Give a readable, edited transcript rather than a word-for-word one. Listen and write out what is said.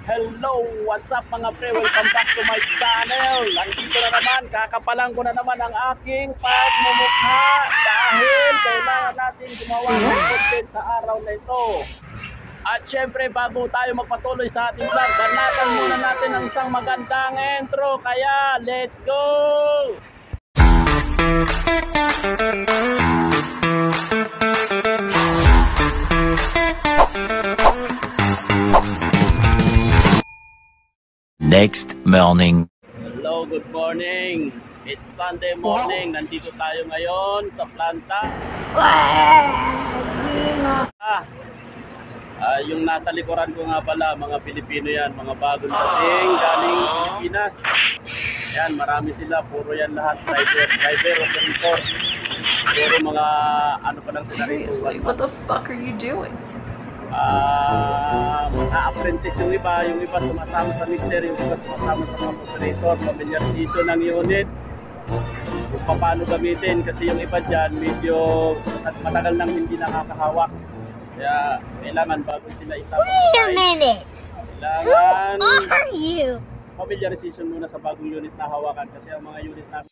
Hello! What's up mga pre? Welcome back to my channel. Nandito na naman, kakapalan ko na naman ang aking pagmumukha dahil kailangan natin gumawa ng content sa araw na ito. At syempre bago tayo magpatuloy sa ating vlog, ganatan muna natin ang isang magandang intro. Kaya let's go! Next morning. Hello, good morning. It's Sunday morning. Nandito tayo ngayon sa planta. Yung nasa likuran ko nga pala, mga Pilipino yan, mga bagong dating galing Pilipinas. Yan, marami sila, puro yan lahat, driver, operator. Puro mga ano pa lang sila rito. Seriously, what the fuck are you doing? Mga apprentice yung iba sumasama sa mixer, yung iba sumasama sa mga operator, familiarization ng unit, kung paano gamitin, kasi yung iba dyan medyo matagal nang hindi nakakahawak, kaya kailangan bago sila itapos. Wait a minute! Kailangan Who are you? familiarization muna sa bagong unit na hawakan, kasi ang mga unit namin